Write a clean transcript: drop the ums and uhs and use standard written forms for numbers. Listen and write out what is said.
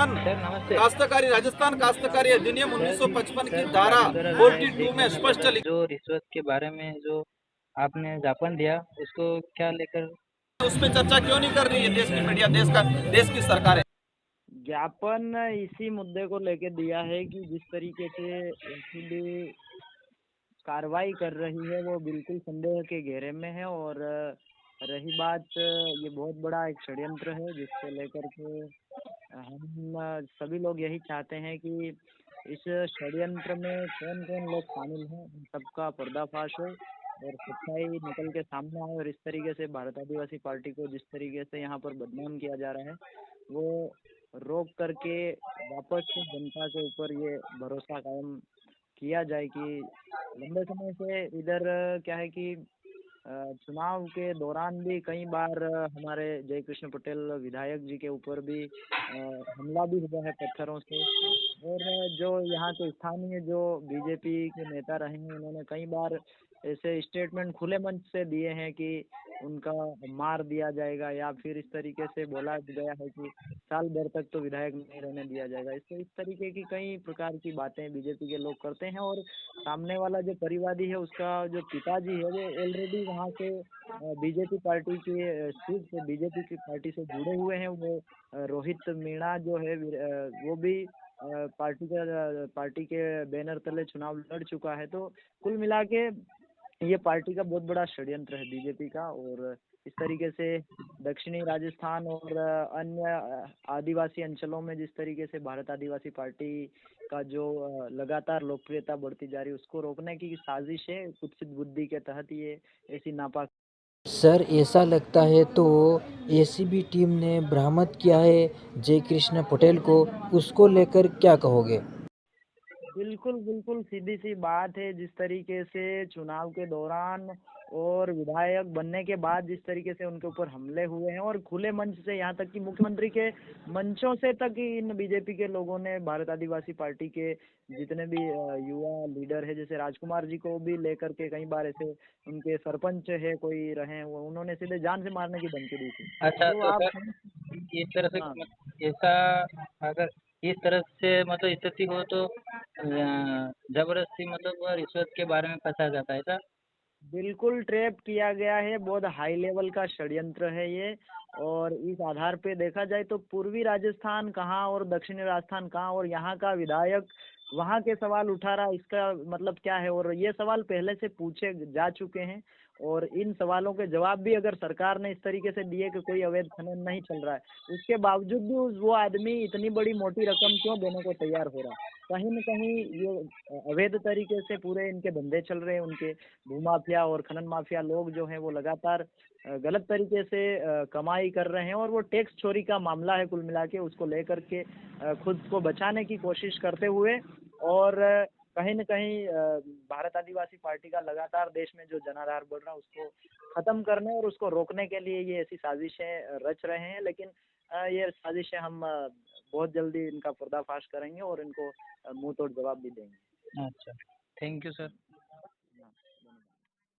Sir नमस्ते। काश्तकारी राजस्थान काश्तकारी अधिनियम सर 1955 की सर धारा सर मैं 42 में देखने में स्पष्ट पता लिखा जो रिश्वत के बारे में जो आपने ज्ञापन दिया उसको क्या लेकर है। उसमें चर्चा क्यों नहीं कर रही है देश की मीडिया, देश की सरकार है। ज्ञापन इसी मुद्दे को लेके दिया है कि जिस तरीके से एसीबी कार्रवाई कर रही है वो बिल्कुल संदेह के घेरे में है। और रही बात, ये बहुत बड़ा एक षड्यंत्र है जिसको लेकर के हम सभी लोग यही चाहते हैं कि इस षड्यंत्र में कौन कौन लोग शामिल हैं उन सबका पर्दाफाश हो और सच्चाई निकल के सामने आए। और इस तरीके से भारत आदिवासी पार्टी को जिस तरीके से यहाँ पर बदनाम किया जा रहा है वो रोक करके वापस से जनता के ऊपर ये भरोसा कायम किया जाए कि लंबे समय से इधर क्या है कि चुनाव के दौरान भी कई बार हमारे जय कृष्ण पटेल विधायक जी के ऊपर भी हमला भी हुआ है पत्थरों से। और जो यहाँ के स्थानीय जो बीजेपी के नेता रहे हैं उन्होंने कई बार ऐसे स्टेटमेंट खुले मंच से दिए हैं कि उनका मार दिया जाएगा या फिर इस तरीके से बोला गया है कि साल भर तक तो विधायक नहीं रहने दिया जाएगा। इससे इस तरीके की कई प्रकार की बातें बीजेपी के लोग करते हैं। और सामने वाला जो परिवादी है उसका जो पिताजी है वो ऑलरेडी वहाँ से बीजेपी पार्टी के सीट से बीजेपी की पार्टी से जुड़े हुए हैं। वो रोहित मीणा जो है वो भी पार्टी के बैनर तले चुनाव लड़ चुका है। तो कुल मिला के ये पार्टी का बहुत बड़ा षड्यंत्र है बीजेपी का। और इस तरीके से दक्षिणी राजस्थान और अन्य आदिवासी अंचलों में जिस तरीके से भारत आदिवासी पार्टी का जो लगातार लोकप्रियता बढ़ती जा रही है उसको रोकने की साजिश है। कुत्सित बुद्धि के तहत ये ऐसी नापाक सर ऐसा लगता है तो एसीबी टीम ने बरामद किया है जय कृष्ण पटेल को, उसको लेकर क्या कहोगे? बिल्कुल बिल्कुल सीधी सी बात है। जिस तरीके से चुनाव के दौरान और विधायक बनने के बाद जिस तरीके से उनके ऊपर हमले हुए हैं और खुले मंच से यहाँ तक कि मुख्यमंत्री के मंचों से तक ही इन बीजेपी के लोगों ने भारत आदिवासी पार्टी के जितने भी युवा लीडर है जैसे राजकुमार जी को भी लेकर के कई बार ऐसे उनके सरपंच है कोई रहे हैं वो उन्होंने सीधे जान से मारने की धमकी दी थी। अच्छा तो तो आप सर इस तरह से हाँ ऐसा अगर इस तरह से मतलब स्थिति हो तो जबरदस्ती मतलब रिश्वत के बारे में फंसा जाता है ऐसा। बिल्कुल ट्रैप किया गया है। बहुत हाई लेवल का षड्यंत्र है ये। और इस आधार पे देखा जाए तो पूर्वी राजस्थान कहाँ और दक्षिणी राजस्थान कहाँ और यहाँ का विधायक वहाँ के सवाल उठा रहा, इसका मतलब क्या है। और ये सवाल पहले से पूछे जा चुके हैं और इन सवालों के जवाब भी अगर सरकार ने इस तरीके से दिए कि कोई अवैध खनन नहीं चल रहा है उसके बावजूद भी वो आदमी इतनी बड़ी मोटी रकम क्यों देने को तैयार हो रहा है। कहीं न कहीं ये अवैध तरीके से पूरे इनके धंधे चल रहे हैं। उनके भूमाफिया और खनन माफिया लोग जो हैं वो लगातार गलत तरीके से कमाई कर रहे हैं। और वो टैक्स चोरी का मामला है कुल मिला के उसको लेकर के खुद को बचाने की कोशिश करते हुए और कहीं न कहीं भारत आदिवासी पार्टी का लगातार देश में जो जनाधार बढ़ रहा है उसको खत्म करने और उसको रोकने के लिए ये ऐसी साजिशें रच रहे हैं। लेकिन ये साजिशें हम बहुत जल्दी इनका पर्दाफाश करेंगे और इनको मुंह तोड़ जवाब भी देंगे। अच्छा, थैंक यू सर।